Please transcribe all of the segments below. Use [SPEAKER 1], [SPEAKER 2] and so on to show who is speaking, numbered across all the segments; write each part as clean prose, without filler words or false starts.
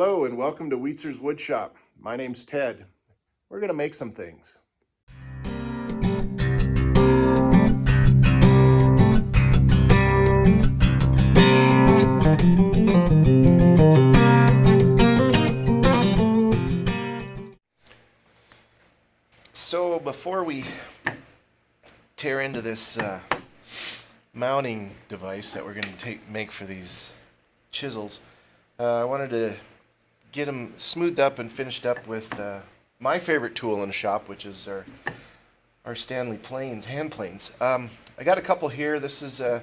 [SPEAKER 1] Hello and welcome to Wheatzer's Woodshop. My name's Ted. We're going to make some things. So before we tear into this mounting device that we're going to make for these chisels, I wanted to get them smoothed up and finished up with my favorite tool in the shop, which is our Stanley planes, hand planes. I got a couple here. This is a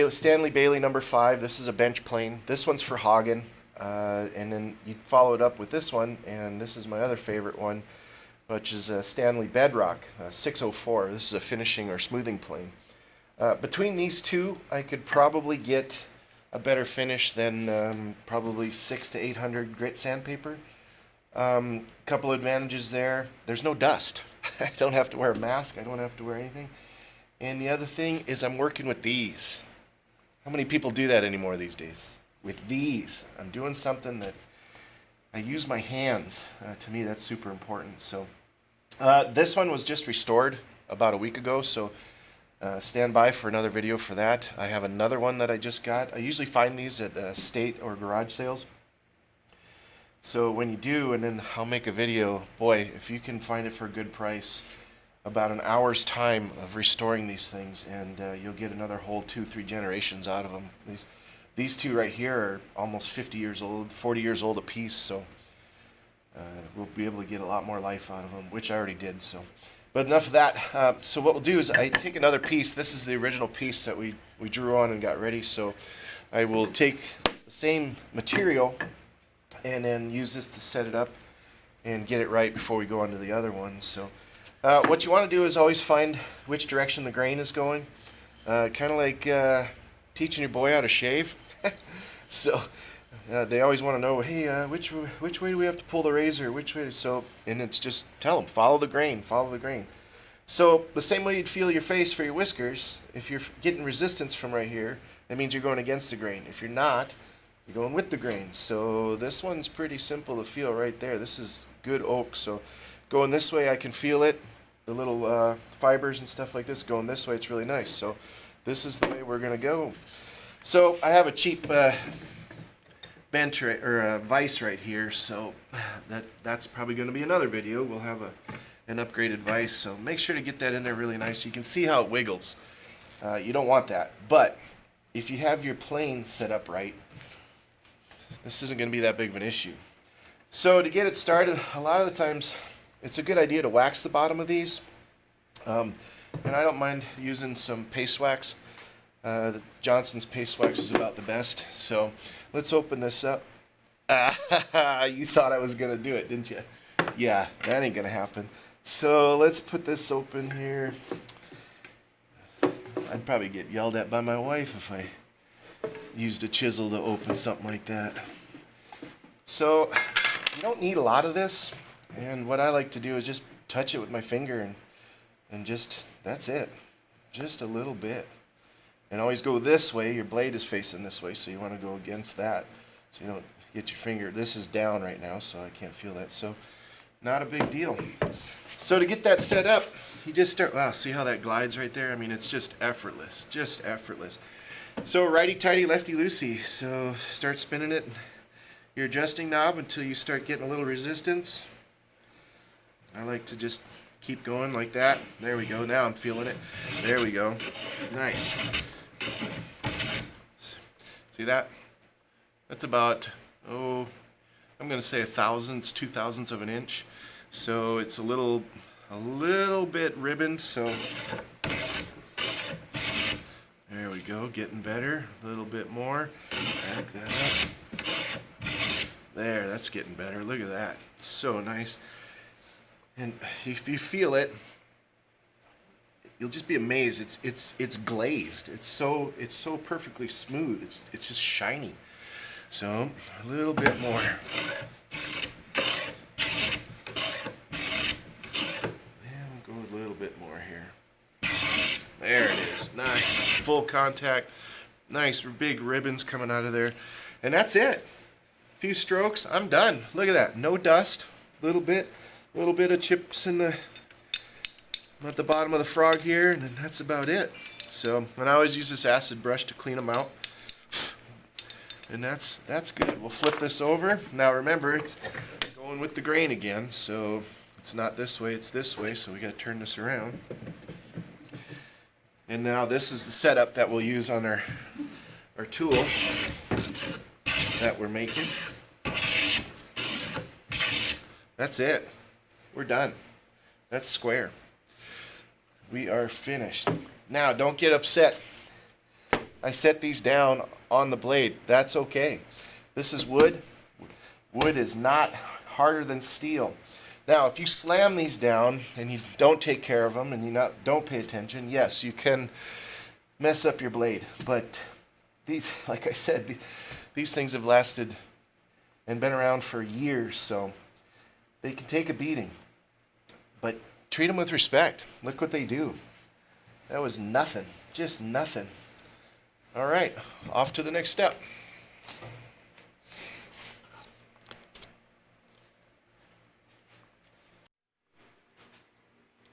[SPEAKER 1] Stanley Bailey number 5. This is a bench plane. This one's for hogging, and then you follow it up with this one, and this is my other favorite one, which is a Stanley Bedrock 604. This is a finishing or smoothing plane. Between these two, I could probably get a better finish than probably 600 to 800 grit sandpaper. Couple advantages there. There's no dust. I don't have to wear a mask. I don't have to wear anything. And the other thing is I'm working with these. How many people do that anymore these days? With these, I'm doing something that I use my hands. To me, that's super important. So this one was just restored about a week ago, so stand by for another video for that. I have another one that I just got. I usually find these at estate or garage sales. So when you do, and then I'll make a video, boy, if you can find it for a good price, about an hour's time of restoring these things, and you'll get another whole 2-3 generations out of them. These two right here are almost 50 years old, 40 years old a piece, so we'll be able to get a lot more life out of them, which I already did. So. But enough of that. So what we'll do is I take another piece. This is the original piece that we drew on and got ready. So I will take the same material and then use this to set it up and get it right before we go on to the other ones. So what you want to do is always find which direction the grain is going. Kind of like teaching your boy how to shave. So they always want to know, hey, which way do we have to pull the razor? Which way? So, and it's just tell them, follow the grain, follow the grain. So the same way you'd feel your face for your whiskers, if you're getting resistance from right here, that means you're going against the grain. If you're not, you're going with the grain. So this one's pretty simple to feel right there. This is good oak. So going this way, I can feel it. The little fibers and stuff like this going this way, it's really nice. So this is the way we're going to go. So I have a cheap bench or a vise right here, so that's probably going to be another video. We'll have an upgraded vise, so make sure to get that in there really nice. You can see how it wiggles. You don't want that, but if you have your plane set up right, this isn't going to be that big of an issue. So to get it started, a lot of the times it's a good idea to wax the bottom of these, and I don't mind using some paste wax. Johnson's paste wax is about the best. So let's open this up. You thought I was going to do it, didn't you? Yeah, that ain't going to happen. So let's put this open here. I'd probably get yelled at by my wife if I used a chisel to open something like that. So you don't need a lot of this. And what I like to do is just touch it with my finger and just, that's it. Just a little bit. And always go this way. Your blade is facing this way, so you want to go against that so you don't get your finger. This is down right now, so I can't feel that. So not a big deal. So to get that set up, you just start, wow, see how that glides right there? I mean, it's just effortless, just effortless. So righty-tighty, lefty-loosey. So start spinning it, your adjusting knob until you start getting a little resistance. I like to just keep going like that. There we go. Now I'm feeling it. There we go. Nice. See that? That's about, I'm going to say 1/1000, 2/1000 of an inch. So it's a little bit ribboned. So there we go, getting better. A little bit more. Back that up. There, that's getting better. Look at that. It's so nice. And if you feel it, you'll just be amazed. It's glazed. It's so perfectly smooth. It's just shiny. So a little bit more. And we'll go a little bit more here. There it is. Nice. Full contact. Nice big ribbons coming out of there. And that's it. few strokes, I'm done. Look at that, no dust. Little bit of chips at the bottom of the frog here, and then that's about it. So, and I always use this acid brush to clean them out. And that's good. We'll flip this over. Now remember, it's going with the grain again, so it's not this way, it's this way, so we got to turn this around. And now this is the setup that we'll use on our tool that we're making. That's it. We're done. That's square. We are finished. Now, don't get upset. I set these down on the blade. That's okay. This is wood. Wood is not harder than steel. Now, if you slam these down and you don't take care of them and you don't pay attention, yes, you can mess up your blade. But these, like I said, these things have lasted and been around for years, so they can take a beating. But treat them with respect. Look what they do. That was nothing. Just nothing. All right, off to the next step.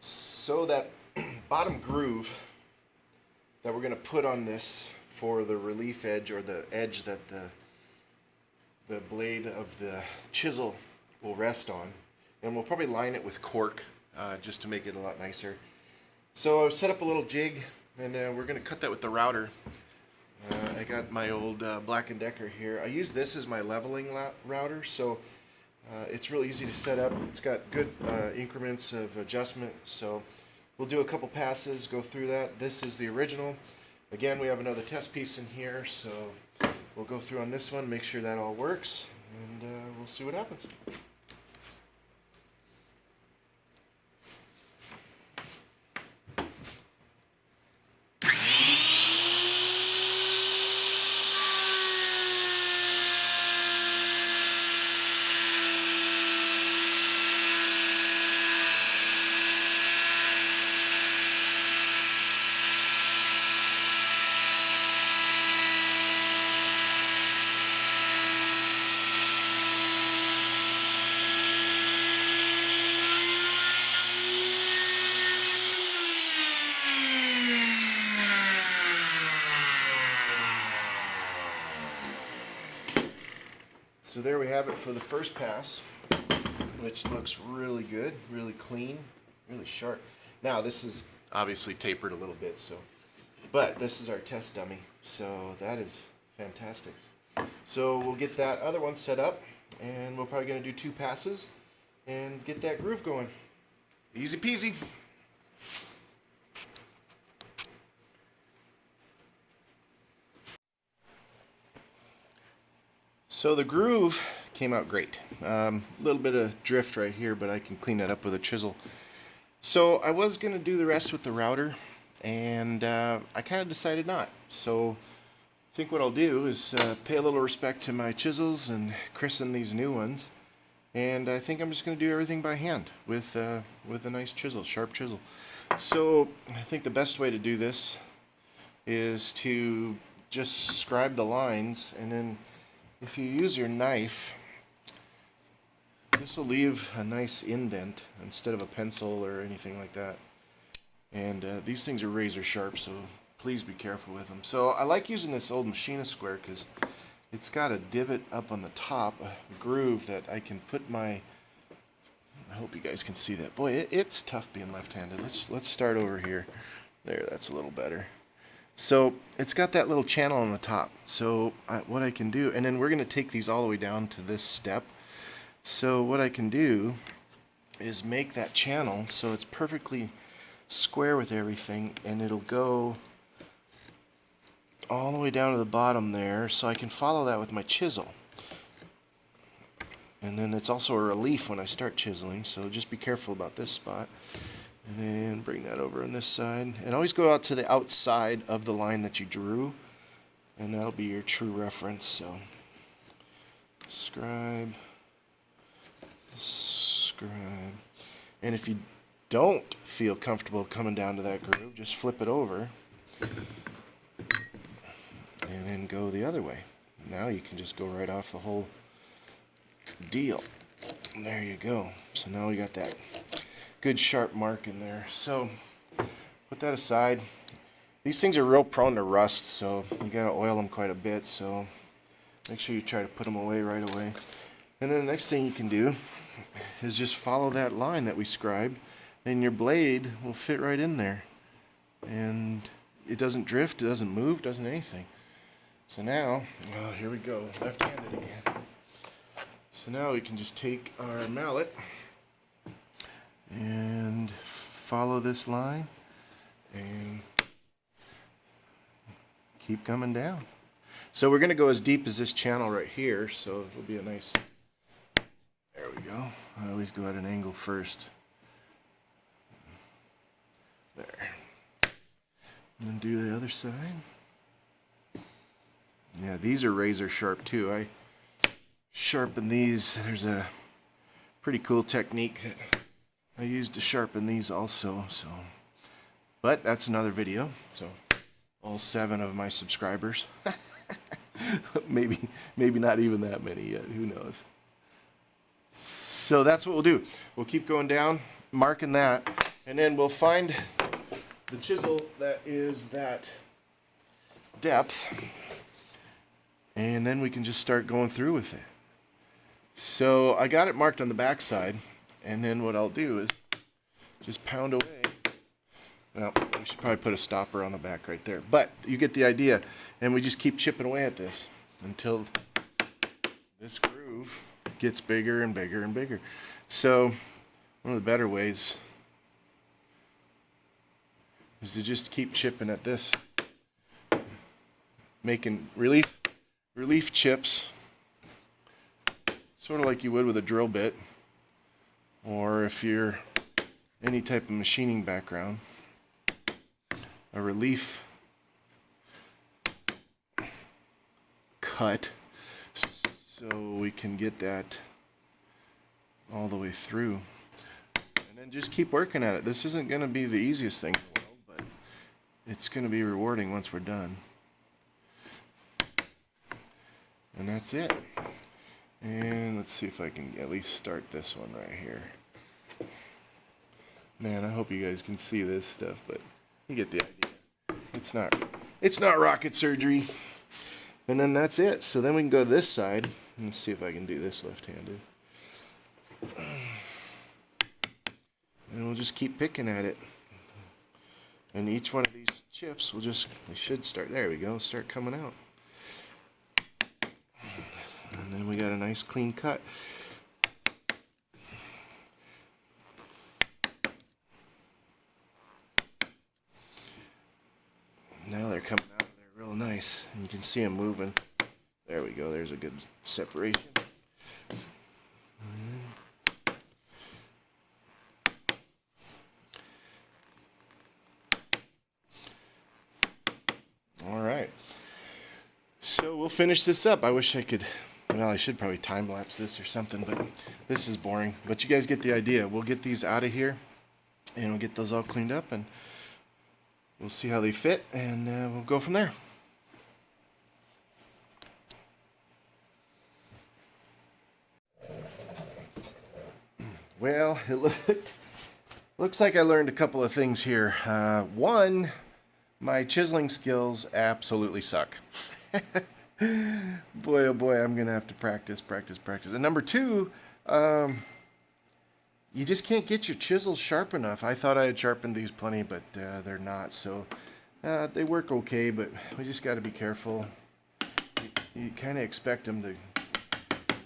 [SPEAKER 1] So that bottom groove that we're going to put on this for the relief edge, or the edge that the blade of the chisel will rest on, and we'll probably line it with cork just to make it a lot nicer. So I've set up a little jig, and we're going to cut that with the router. I got my old Black & Decker here. I use this as my leveling router, so it's real easy to set up. It's got good increments of adjustment, so we'll do a couple passes, go through that. This is the original. Again, we have another test piece in here, so we'll go through on this one, make sure that all works, and we'll see what happens. So there we have it for the first pass, which looks really good, really clean, really sharp. Now this is obviously tapered a little bit, but this is our test dummy, so that is fantastic. So we'll get that other one set up, and we're probably going to do 2 passes and get that groove going. Easy peasy. So the groove came out great. A little bit of drift right here, but I can clean that up with a chisel. So I was going to do the rest with the router, and I kind of decided not. So I think what I'll do is pay a little respect to my chisels and christen these new ones. And I think I'm just going to do everything by hand with a nice chisel, sharp chisel. So I think the best way to do this is to just scribe the lines, and then if you use your knife, this will leave a nice indent instead of a pencil or anything like that. And these things are razor sharp, so please be careful with them. So I like using this old machinist square because it's got a divot up on the top, a groove that I can put my... I hope you guys can see that. Boy, it's tough being left-handed. Let's start over here. There, that's a little better. So it's got that little channel on the top. So what I can do, and then we're going to take these all the way down to this step. So what I can do is make that channel so it's perfectly square with everything, and it'll go all the way down to the bottom there, so I can follow that with my chisel. And then it's also a relief when I start chiseling, so just be careful about this spot. And then bring that over on this side. And always go out to the outside of the line that you drew, and that'll be your true reference. So scribe, scribe. And if you don't feel comfortable coming down to that groove, just flip it over and then go the other way. Now you can just go right off the whole Good deal. There you go. So now we got that good sharp mark in there. So put that aside. These things are real prone to rust, so you gotta oil them quite a bit, so make sure you try to put them away right away. And then the next thing you can do is just follow that line that we scribed, and your blade will fit right in there. And it doesn't drift, it doesn't move, doesn't anything. So now, well, here we go, left-handed again. So now we can just take our mallet and follow this line and keep coming down. So we're going to go as deep as this channel right here, so it'll be a nice, there we go. I always go at an angle first. There. And then do the other side. Yeah, these are razor sharp too. I sharpen these. There's a pretty cool technique that I use to sharpen these also. So, but that's another video. So, all 7 of my subscribers, maybe not even that many yet. Who knows? So that's what we'll do. We'll keep going down, marking that, and then we'll find the chisel that is that depth, and then we can just start going through with it. So I got it marked on the back side, and then what I'll do is just pound away. Well, we should probably put a stopper on the back right there, but you get the idea. And we just keep chipping away at this until this groove gets bigger and bigger and bigger. So one of the better ways is to just keep chipping at this, making relief chips, sort of like you would with a drill bit, or if you're any type of machining background, a relief cut, so we can get that all the way through. And then just keep working at it. This isn't going to be the easiest thing in the world, but it's going to be rewarding once we're done. And that's it. And let's see if I can at least start this one right here. Man, I hope you guys can see this stuff, but you get the idea. It's not rocket surgery. And then that's it. So then we can go to this side. Let's see if I can do this left-handed. And we'll just keep picking at it. And each one of these chips will we should start, there we go, start coming out. And then we got a nice clean cut. Now they're coming out of there real nice. And you can see them moving. There we go, there's a good separation. All right. So we'll finish this up. I wish I could, well, I should probably time lapse this or something, but this is boring. But you guys get the idea. We'll get these out of here and we'll get those all cleaned up and we'll see how they fit and we'll go from there. Well, it looks like I learned a couple of things here. One, my chiseling skills absolutely suck. Boy, oh boy, I'm going to have to practice. And number two, you just can't get your chisels sharp enough. I thought I had sharpened these plenty, but they're not. So they work okay, but we just got to be careful. You kind of expect them to,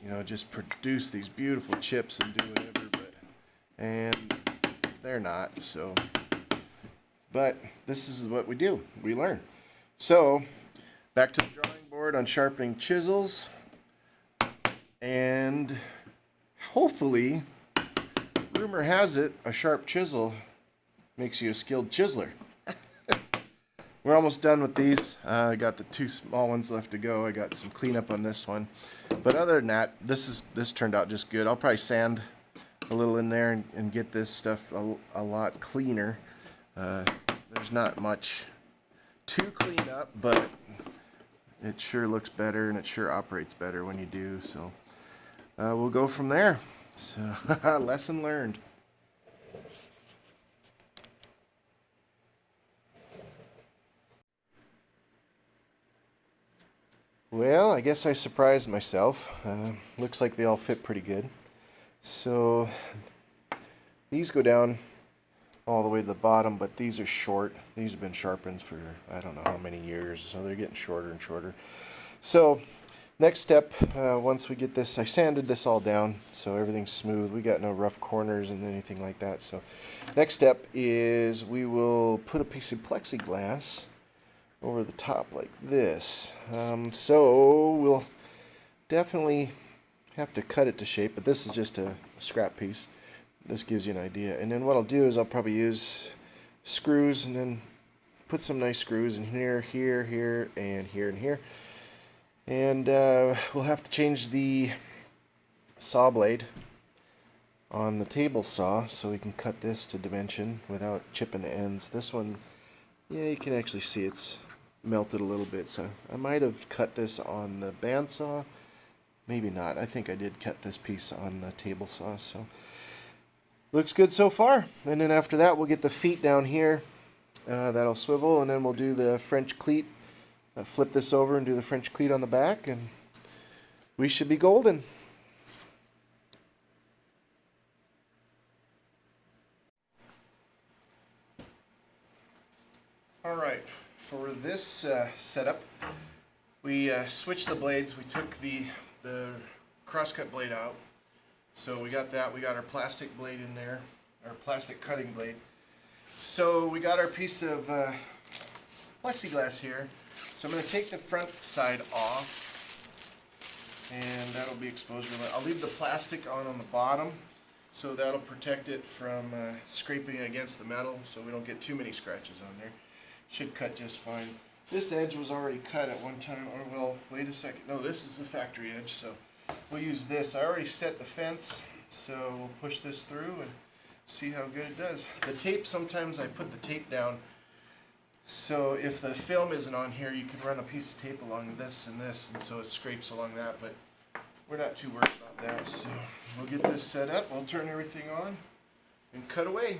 [SPEAKER 1] you know, just produce these beautiful chips and do whatever, and they're not. So, but this is what we do. We learn. So back to the drawing board on sharpening chisels, and hopefully, rumor has it, a sharp chisel makes you a skilled chiseler. We're almost done with these. I got the 2 small ones left to go. I got some cleanup on this one, but other than that, this turned out just good. I'll probably sand a little in there and get this stuff a lot cleaner. There's not much to clean up, but it sure looks better and it sure operates better when you do. So we'll go from there. So, lesson learned. Well, I guess I surprised myself. Looks like they all fit pretty good. So these go down all the way to the bottom, but these are short. These have been sharpened for I don't know how many years, so they're getting shorter and shorter. So next step, once we get this, I sanded this all down so everything's smooth. We got no rough corners and anything like that. So next step is we will put a piece of plexiglass over the top like this. So we'll definitely have to cut it to shape, but this is just a scrap piece. This gives you an idea. And then what I'll do is I'll probably use screws and then put some nice screws in here, here, here, and here and here. And we'll have to change the saw blade on the table saw so we can cut this to dimension without chipping the ends. This one, yeah, you can actually see it's melted a little bit, so I might have cut this on the bandsaw, maybe not. I think I did cut this piece on the table saw, so looks good so far. And then after that we'll get the feet down here, that'll swivel, and then we'll do the French cleat, flip this over and do the French cleat on the back, and we should be golden. Alright, for this setup, we switched the blades. We took the crosscut blade out. So we got that. We got our plastic blade in there, our plastic cutting blade. So we got our piece of plexiglass here. So I'm going to take the front side off, and that'll be exposure. I'll leave the plastic on the bottom, so that'll protect it from scraping against the metal, so we don't get too many scratches on there. Should cut just fine. This edge was already cut at one time, or well, wait a second. No, this is the factory edge, so we'll use this. I already set the fence, so we'll push this through and see how good it does. The tape, sometimes I put the tape down, so if the film isn't on here, you can run a piece of tape along this, and so it scrapes along that, but we're not too worried about that. So we'll get this set up, we'll turn everything on, and cut away.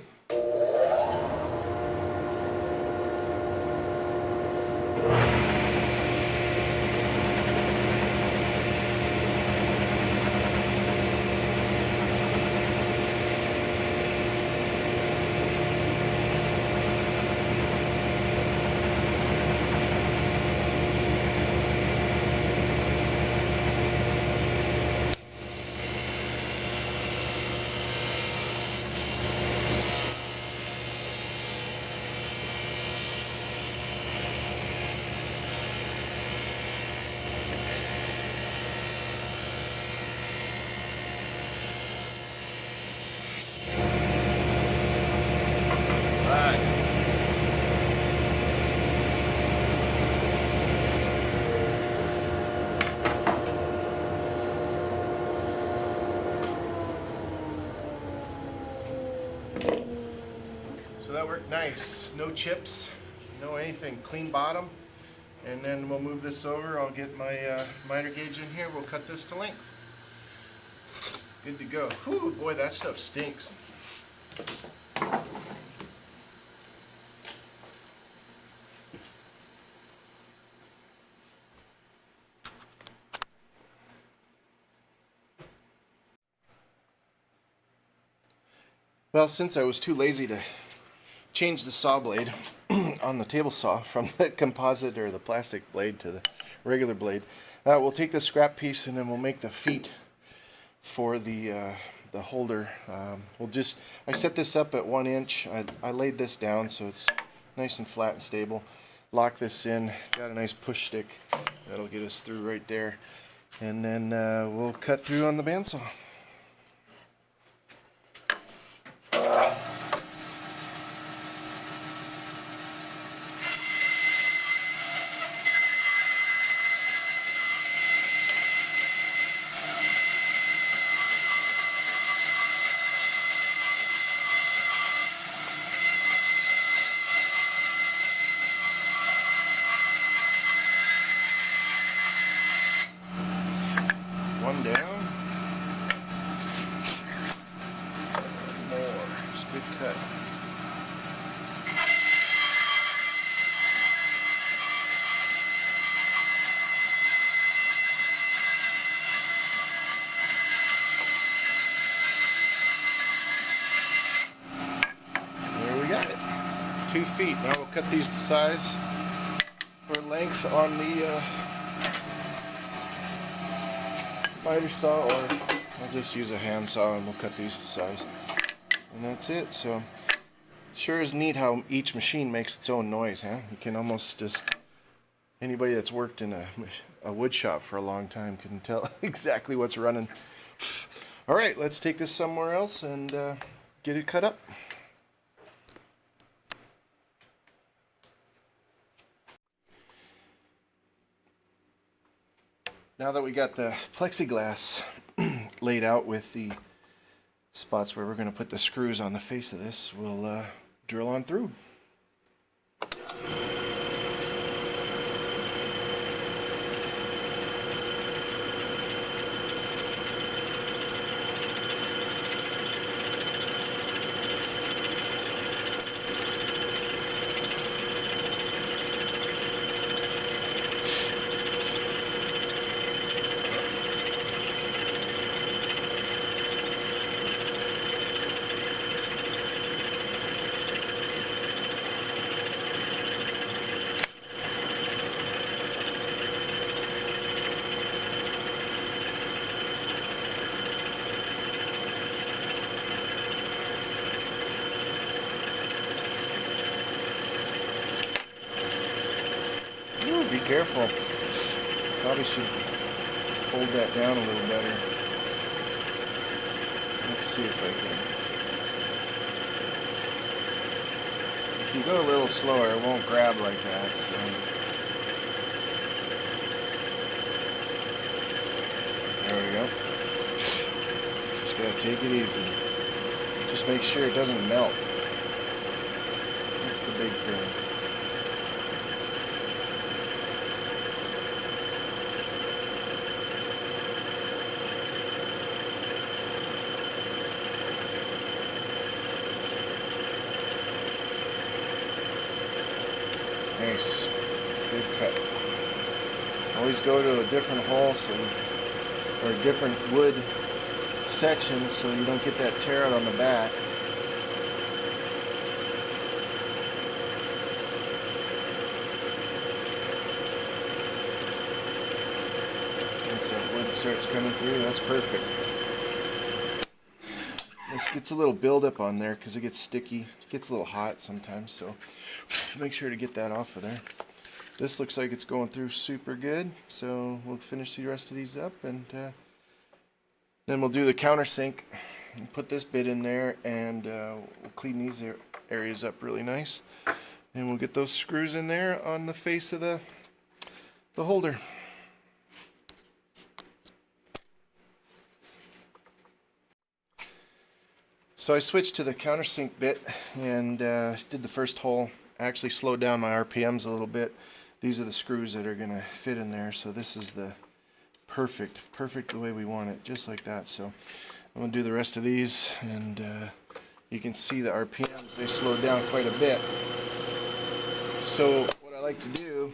[SPEAKER 1] That worked nice. No chips, no anything. Clean bottom. And then we'll move this over. I'll get my miter gauge in here. We'll cut this to length. Good to go. Whew, boy, that stuff stinks. Well, since I was too lazy to change the saw blade on the table saw from the composite or the plastic blade to the regular blade, we'll take the scrap piece and then we'll make the feet for the holder. I set this up at 1 inch. I laid this down so it's nice and flat and stable. Lock this in. Got a nice push stick that'll get us through right there, and then we'll cut through on the bandsaw. One down. cut. There we got it. 2 feet. Now we'll cut these to size for length on the miter saw, or I'll just use a hand saw and we'll cut these to size. And that's it. So sure is neat how each machine makes its own noise, huh? You can almost just, anybody that's worked in a wood shop for a long time can tell exactly what's running. All right, let's take this somewhere else and get it cut up. Now that we got the plexiglass laid out with the spots where we're going to put the screws on the face of this, we'll drill on through. Be careful. Probably should hold that down a little better. Let's see if I can. If you go a little slower, it won't grab like that. So. There we go. Just gotta take it easy. Just make sure it doesn't melt. That's the big thing. Nice. Good cut. Always go to a different hole or a different wood section so you don't get that tear out on the back. Once that wood starts coming through, that's perfect. This gets a little buildup on there because it gets sticky. It gets a little hot sometimes, so make sure to get that off of there. This looks like it's going through super good, so we'll finish the rest of these up, and then we'll do the countersink and put this bit in there, and we'll clean these areas up really nice, and we'll get those screws in there on the face of the holder. So I switched to the countersink bit and did the first hole. I actually slowed down my RPMs a little bit. These are the screws that are going to fit in there, so this is the perfect the way we want it, just like that. So I'm going to do the rest of these, and you can see the RPMs, they slowed down quite a bit. So what I like to do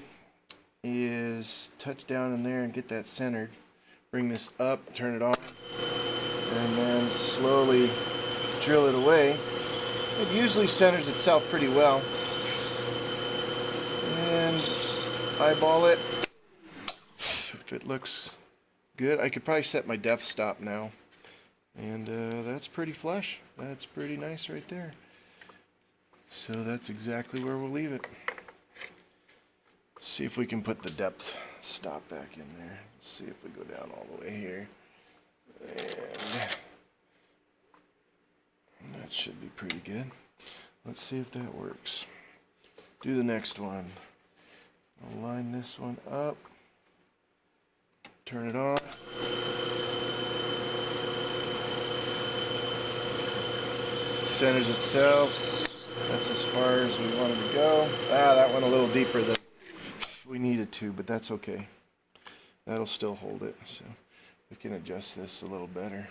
[SPEAKER 1] is touch down in there and get that centered. Bring this up, turn it on, and then slowly drill it away. It usually centers itself pretty well. And eyeball it. If it looks good, I could probably set my depth stop now. And that's pretty flush. That's pretty nice right there. So that's exactly where we'll leave it. See if we can put the depth stop back in there. See if we go down all the way here. And that should be pretty good. Let's see if that works. Do the next one. I'll line this one up. Turn it on. It centers itself. That's as far as we wanted to go. That went a little deeper than we needed to, but that's okay. That'll still hold it, so we can adjust this a little better.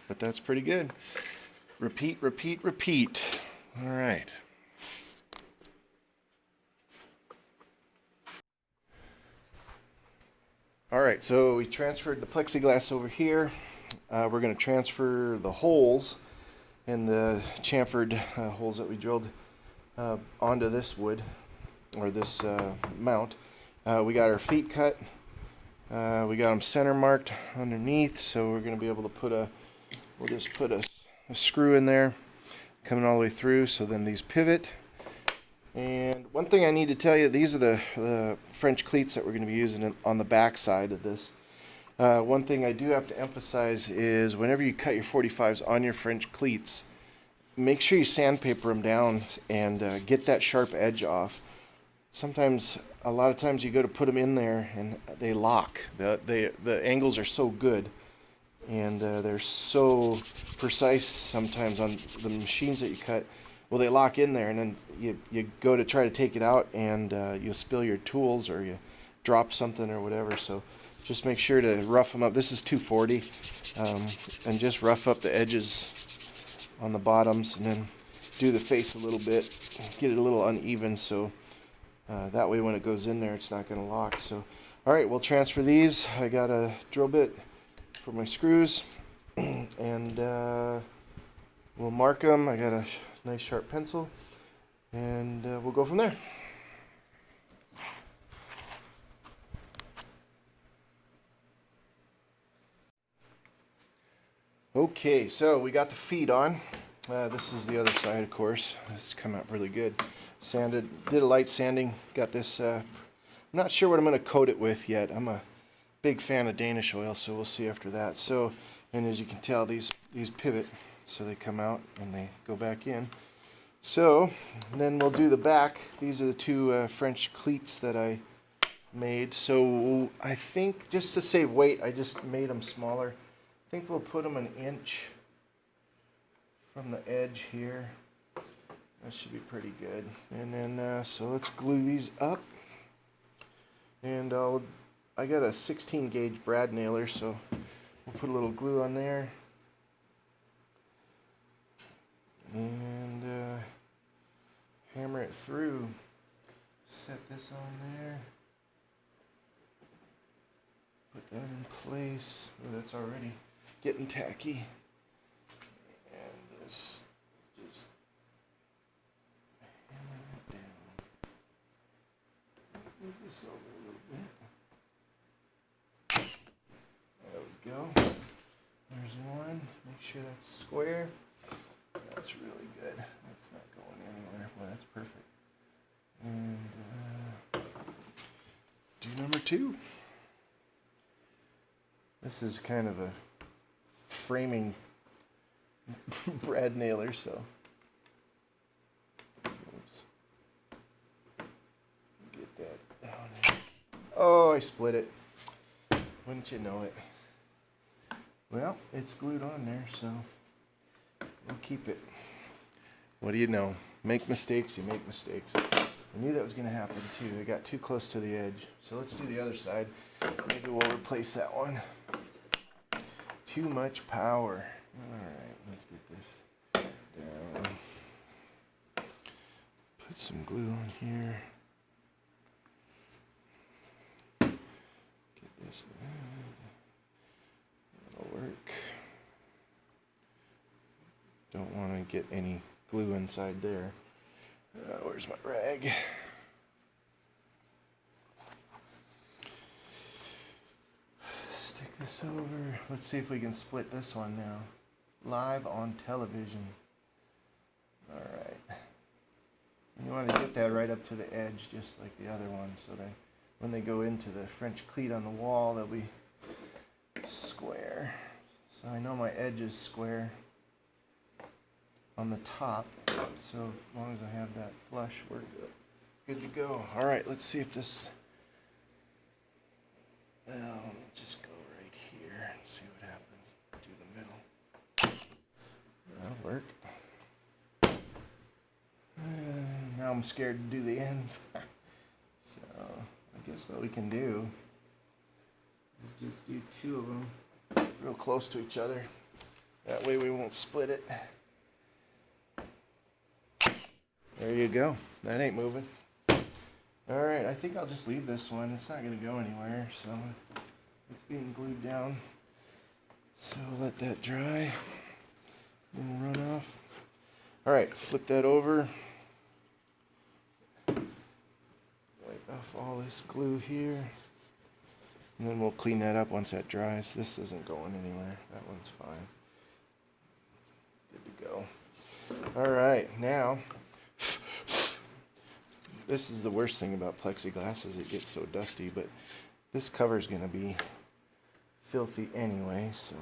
[SPEAKER 1] but that's pretty good. Repeat, repeat, repeat. All right. All right, so we transferred the plexiglass over here. We're going to transfer the holes and the chamfered holes that we drilled onto this wood, or this mount. We got our feet cut. We got them center marked underneath, so we're going to be able to we'll just put a screw in there coming all the way through, so then these pivot. And one thing I need to tell you, these are the French cleats that we're going to be using on the back side of this. One thing I do have to emphasize is whenever you cut your 45s on your French cleats, make sure you sandpaper them down and get that sharp edge off. Sometimes, a lot of times you go to put them in there and they lock. The angles are so good, and they're so precise sometimes on the machines that you cut. Well, they lock in there, and then you go to try to take it out, and you'll spill your tools or you drop something or whatever. So just make sure to rough them up. This is 240, and just rough up the edges on the bottoms, and then do the face a little bit, get it a little uneven, so that way when it goes in there, it's not going to lock. So, all right, we'll transfer these. I got a drill bit for my screws, and we'll mark them. I got a nice sharp pencil, and we'll go from there. Okay, so we got the feet on. This is the other side, of course. This come out really good. Sanded, did a light sanding. Got this. I'm not sure what I'm going to coat it with yet. I'm a big fan of Danish oil, so we'll see after that. So, and as you can tell, these pivot, so they come out and they go back in. So then we'll do the back. These are the two French cleats that I made. So I think just to save weight, I just made them smaller. I think we'll put them 1 inch from the edge here. That should be pretty good. And then so let's glue these up. And I got a 16 gauge brad nailer, so we'll put a little glue on there. And hammer it through. Set this on there. Put that in place. Oh, that's already getting tacky. And this, just hammer that down. Move this over a little bit. There we go. There's one. Make sure that's square. That's really good. That's not going anywhere. Well, that's perfect. And do number 2. This is kind of a framing brad nailer, so oops. Get that down there. Oh, I split it. Wouldn't you know it? Well, it's glued on there, so we'll keep it. What do you know? Make mistakes, you make mistakes. I knew that was going to happen too. I got too close to the edge. So let's do the other side. Maybe we'll replace that one. Too much power. Alright, let's get this down. Put some glue on here. Get this down. That'll work. Don't want to get any glue inside there. Where's my rag? Stick this over. Let's see if we can split this one now. Live on television. Alright. You want to get that right up to the edge, just like the other one, so that when they go into the French cleat on the wall, they'll be square. So I know my edge is square on the top, so as long as I have that flush, we're good to go. All right, let's see if this, well, let me just go right here and see what happens. Do the middle. That'll work. Now I'm scared to do the ends. So I guess what we can do is just do 2 of them real close to each other. That way we won't split it. There you go. That ain't moving. Alright, I think I'll just leave this one. It's not going to go anywhere, so it's being glued down. So let that dry and run off. Alright, flip that over. Wipe off all this glue here. And then we'll clean that up once that dries. This isn't going anywhere. That one's fine. Good to go. Alright, now this is the worst thing about plexiglass is it gets so dusty, but this cover is going to be filthy anyway, so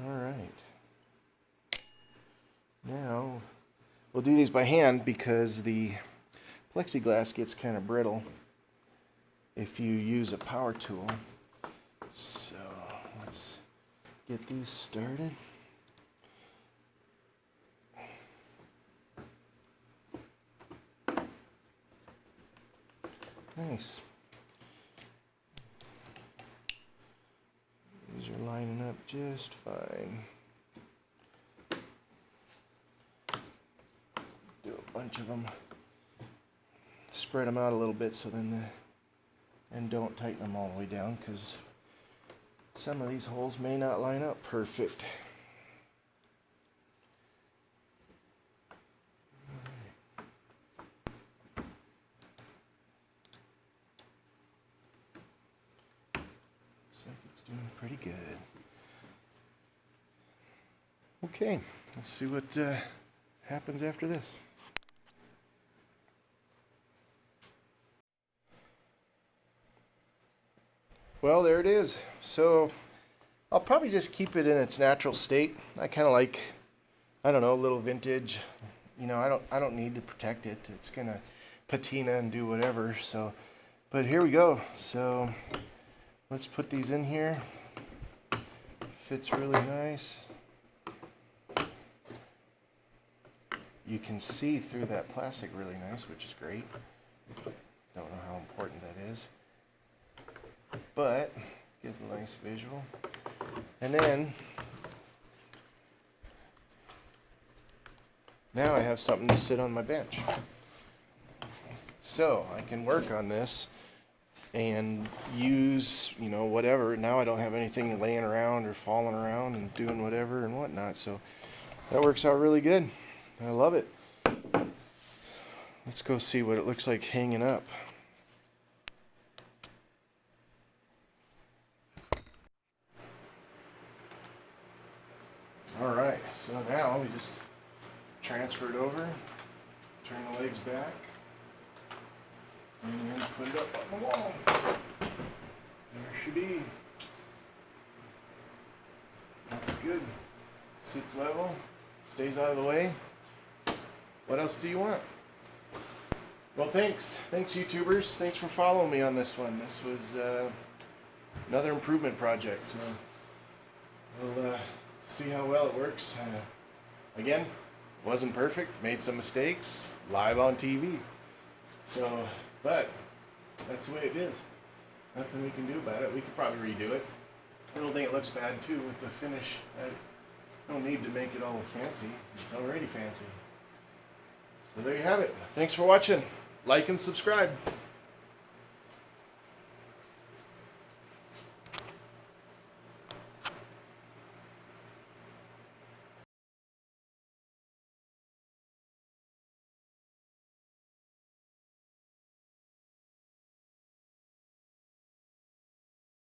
[SPEAKER 1] alright. Now we'll do these by hand because the plexiglass gets kind of brittle if you use a power tool. So let's get these started. Nice. These are lining up just fine. Do a bunch of them. Spread them out a little bit so then and don't tighten them all the way down because some of these holes may not line up perfect. Looks like it's doing pretty good. Okay, let's see what happens after this. Well, there it is. So I'll probably just keep it in its natural state. I kind of like, I don't know, a little vintage. You know, I don't need to protect it. It's gonna patina and do whatever. So, but here we go. So let's put these in here. Fits really nice. You can see through that plastic really nice, which is great. Don't know how important that is, but get a nice visual. And then now I have something to sit on my bench. So I can work on this and use, you know, whatever. Now I don't have anything laying around or falling around and doing whatever and whatnot. So that works out really good. I love it. Let's go see what it looks like hanging up. Alright, so now we just transfer it over, turn the legs back, and then put it up on the wall. There she be. That's good. Sits level, stays out of the way. What else do you want? Well, thanks. Thanks, YouTubers. Thanks for following me on this one. This was another improvement project, so we'll see how well it works. Again, wasn't perfect, made some mistakes, live on TV. So, but that's the way it is. Nothing we can do about it. We could probably redo it. I don't think it looks bad too with the finish. I don't need to make it all fancy. It's already fancy. So there you have it. Thanks for watching. Like and subscribe.